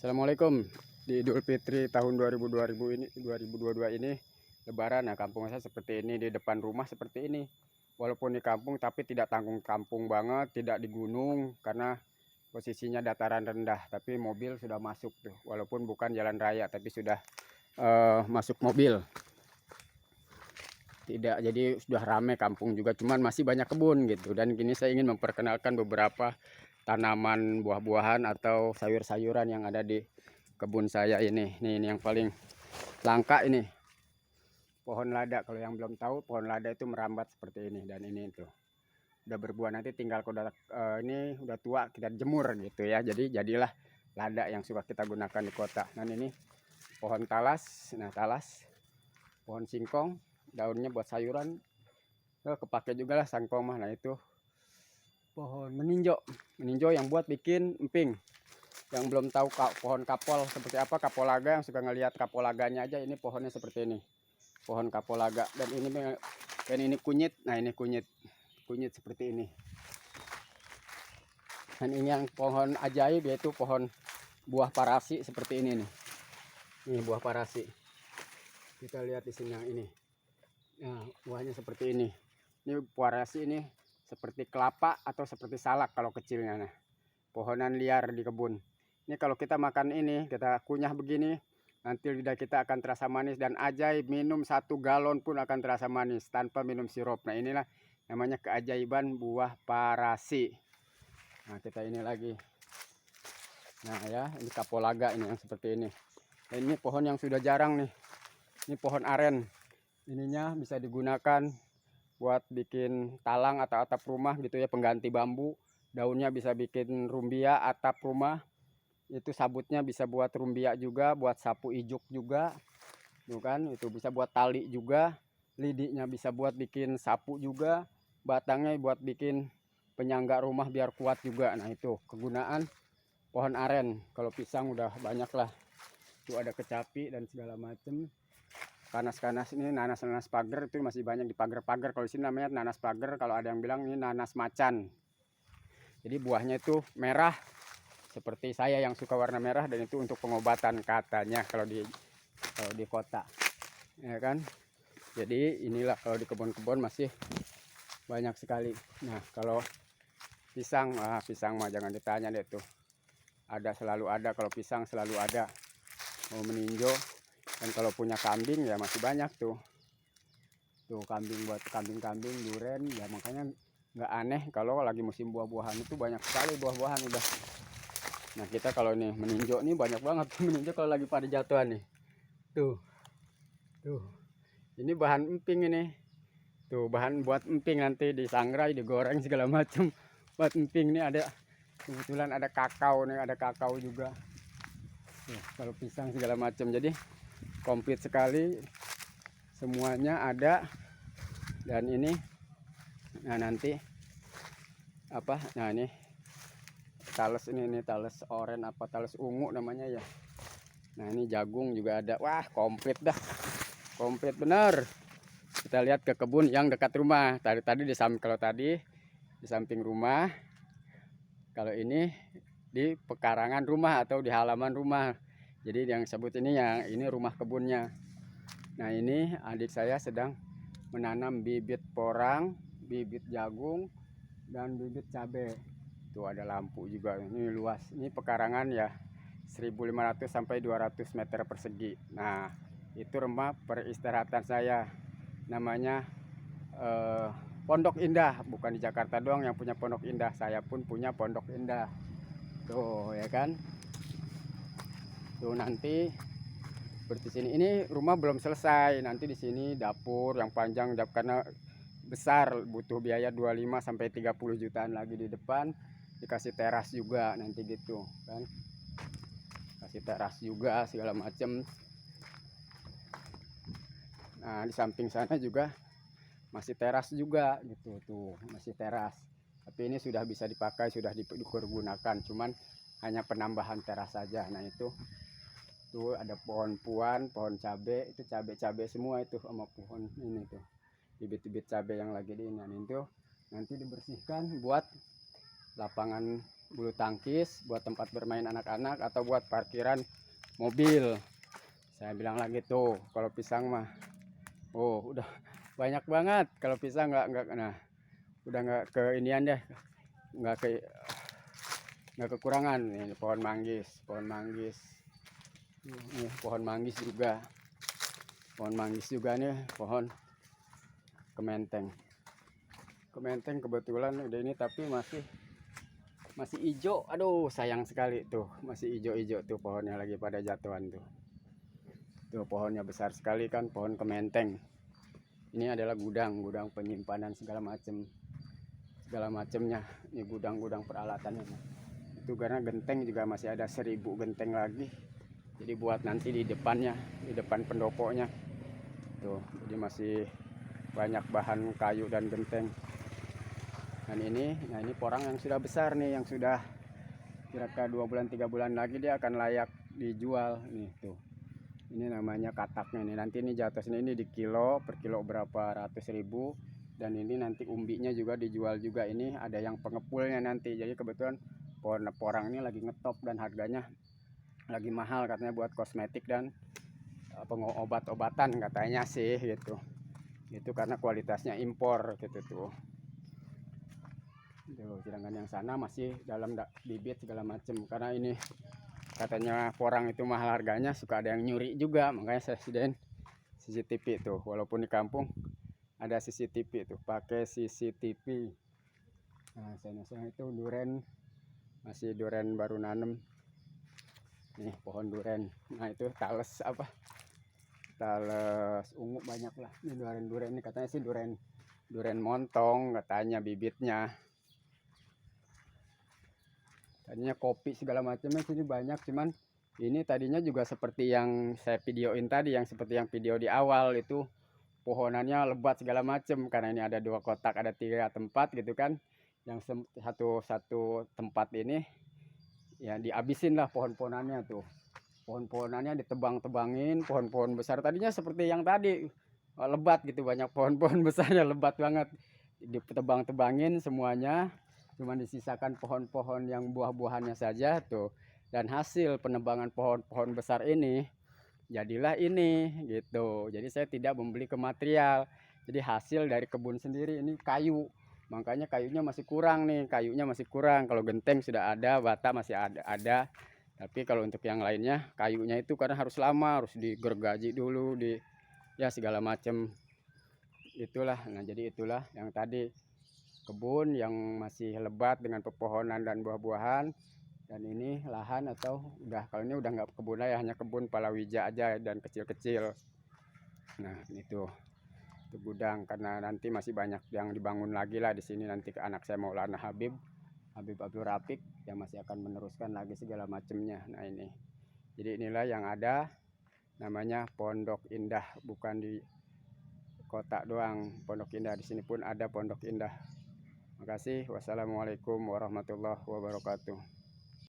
Assalamualaikum. Di Idul Fitri tahun 2022 ini Lebaran. Nah, kampung saya seperti ini, di depan rumah seperti ini. Walaupun di kampung tapi tidak tanggung kampung banget, tidak di gunung karena posisinya dataran rendah, tapi mobil sudah masuk tuh. Walaupun bukan jalan raya tapi sudah masuk mobil. Tidak, jadi sudah ramai kampung juga, cuman masih banyak kebun gitu. Dan kini saya ingin memperkenalkan beberapa tanaman buah-buahan atau sayur-sayuran yang ada di kebun saya ini. Ini yang paling langka ini, pohon lada. Kalau yang belum tahu, pohon lada itu merambat seperti ini. Dan ini tuh udah berbuah, nanti tinggal kalau ini udah tua kita jemur gitu ya. Jadi jadilah lada yang suka kita gunakan di kota. Dan ini pohon talas. Nah, talas, pohon singkong, daunnya buat sayuran. Kepake juga lah sangkong mah. Nah, itu pohon meninjo yang buat bikin emping. Yang belum tahu pohon kapol seperti apa, kapolaga, yang suka ngelihat kapolaganya aja, ini pohonnya seperti ini, pohon kapolaga. Dan ini kunyit. Nah, ini kunyit seperti ini. Dan ini yang pohon ajaib, yaitu pohon buah parasi seperti ini nih. Ini buah parasi, kita lihat di sini yang ini. Nah, buahnya seperti ini. Ini parasi ini seperti kelapa atau seperti salak kalau kecilnya. Nah, pohonan liar di kebun. Ini kalau kita makan ini, kita kunyah begini, nanti lidah kita akan terasa manis dan ajaib. Minum 1 galon pun akan terasa manis tanpa minum sirup. Nah, inilah namanya keajaiban buah parasi. Nah, kita ini lagi. Nah ya, ini kapolaga ini yang seperti ini. Dan ini pohon yang sudah jarang nih. Ini pohon aren. Ininya bisa digunakan buat bikin talang atau atap rumah gitu ya, pengganti bambu. Daunnya bisa bikin rumbia atap rumah. Itu sabutnya bisa buat rumbia juga, buat sapu ijuk juga. Tuh kan, itu bisa buat tali juga. Lidinya bisa buat bikin sapu juga. Batangnya buat bikin penyangga rumah biar kuat juga. Nah, itu kegunaan pohon aren. Kalau pisang udah banyak lah. Itu ada kecapi dan segala macam. Kanas-kanas ini nanas pagar, itu masih banyak di pagar-pagar. Kalau di sini namanya nanas pagar, kalau ada yang bilang ini nanas macan. Jadi buahnya itu merah seperti saya yang suka warna merah, dan itu untuk pengobatan katanya kalau di kota. Ya kan? Jadi inilah kalau di kebun-kebun masih banyak sekali. Nah, kalau pisang, pisang mah jangan ditanya deh tuh. Selalu ada kalau pisang, selalu ada. Mau meninjau. Dan kalau punya kambing ya masih banyak tuh. Tuh kambing, buat kambing-kambing, duren ya, makanya nggak aneh kalau lagi musim buah-buahan itu banyak sekali buah-buahan udah. Nah, kita kalau nih meninjau nih banyak banget meninjau kalau lagi pada jatuhan nih. Tuh. Ini bahan emping ini. Tuh bahan buat emping, nanti disangrai, digoreng segala macam. Buat emping nih ada, kebetulan ada kakao nih, ada kakao juga. Tuh, kalau pisang segala macam, jadi komplit sekali, semuanya ada. Dan ini, nah nanti apa, nah ini talas, ini talas oren apa talas ungu namanya ya. Nah, ini jagung juga ada. Wah, komplit dah, komplit bener. Kita lihat ke kebun yang dekat rumah. Tadi kalau tadi di samping rumah, kalau ini di pekarangan rumah atau di halaman rumah. Jadi yang sebut ini, yang ini rumah kebunnya. Nah, ini adik saya sedang menanam bibit porang, bibit jagung, dan bibit cabai. Tuh ada lampu juga. Ini luas. Ini pekarangan ya, 1.500 sampai 200 meter persegi. Nah, itu rumah peristirahatan saya. Namanya Pondok Indah. Bukan di Jakarta doang yang punya Pondok Indah, saya pun punya Pondok Indah. Tuh ya kan. Tuh nanti seperti sini. Ini rumah belum selesai. Nanti di sini dapur yang panjang, karena besar, butuh biaya 25 sampai 30 jutaan lagi. Di depan dikasih teras juga nanti gitu kan. Kasih teras juga segala macam. Nah, di samping sana juga masih teras juga gitu. Tuh masih teras, tapi ini sudah bisa dipakai, sudah dipergunakan, cuman hanya penambahan teras saja. Nah, itu tuh ada pohon puan, pohon cabai, itu cabai semua itu, sama pohon ini tuh bibit-bibit cabai yang lagi di ini. Itu nanti dibersihkan buat lapangan bulu tangkis, buat tempat bermain anak-anak, atau buat parkiran mobil. Saya bilang lagi tuh, kalau pisang mah, oh udah banyak banget. Kalau pisang nggak, nah udah nggak ke inian deh, nggak kekurangan. Ini pohon manggis, ini pohon manggis juga nih, pohon kementeng kebetulan udah ini, tapi masih hijau. Aduh sayang sekali tuh, masih hijau-hijau tuh pohonnya, lagi pada jatuhan tuh. Tuh pohonnya besar sekali kan, pohon kementeng. Ini adalah gudang penyimpanan segala macamnya. Ini gudang peralatannya. Itu karena genteng juga masih ada 1000 genteng lagi. Jadi buat nanti di depannya, di depan pendopoknya. Tuh, jadi masih banyak bahan kayu dan genteng. Dan ini porang yang sudah besar nih, yang sudah kira-kira 2 bulan 3 bulan lagi dia akan layak dijual nih tuh. Ini namanya kataknya nih. Nanti ini jatuh sini, ini di kilo, per kilo berapa ratus ribu. Dan ini nanti umbinya juga dijual juga. Ini ada yang pengepulnya nanti. Jadi kebetulan pohon porang ini lagi ngetop dan harganya lagi mahal katanya, buat kosmetik dan obat-obatan katanya sih gitu. Itu karena kualitasnya impor gitu tuh. Sedangkan yang sana masih dalam bibit segala macam. Karena ini katanya porang itu mahal harganya, suka ada yang nyuri juga, makanya saya sediain CCTV tuh. Walaupun di kampung ada CCTV tuh, pakai CCTV. Nah sana itu duren, masih duren baru nanem nih, pohon duren. Nah itu tales ungu banyak lah. Ini duren ini katanya sih duren montong katanya bibitnya. Tadinya kopi segala macamnya sini banyak, cuman ini tadinya juga seperti yang saya videoin tadi, yang seperti yang video di awal itu, pohonannya lebat segala macam. Karena ini ada 2 kotak, ada 3 tempat gitu kan. Yang satu tempat ini ya dihabisin lah pohon-pohonannya tuh. Pohon-pohonannya ditebang-tebangin, pohon-pohon besar tadinya seperti yang tadi, lebat gitu, banyak pohon-pohon besarnya lebat banget, ditebang-tebangin semuanya. Cuma disisakan pohon-pohon yang buah-buahannya saja tuh. Dan hasil penebangan pohon-pohon besar ini jadilah ini gitu. Jadi saya tidak membeli ke material, jadi hasil dari kebun sendiri. Ini kayu, makanya kayunya masih kurang nih, kalau genteng sudah ada, bata masih ada. Tapi kalau untuk yang lainnya, kayunya itu karena harus lama, harus digergaji dulu, ya segala macam itulah. Nah jadi itulah yang tadi, kebun yang masih lebat dengan pepohonan dan buah-buahan. Dan ini lahan, atau kalau ini udah nggak kebun ya, hanya kebun palawija aja dan kecil-kecil. Nah itu gudang, karena nanti masih banyak yang dibangun lagi lah di sini. Nanti ke anak saya Maulana Habib Abdul Rafiq yang masih akan meneruskan lagi segala macamnya. Nah ini, jadi inilah yang ada, namanya Pondok Indah. Bukan di kota doang Pondok Indah, di sini pun ada Pondok Indah. Makasih. Wassalamualaikum warahmatullahi wabarakatuh.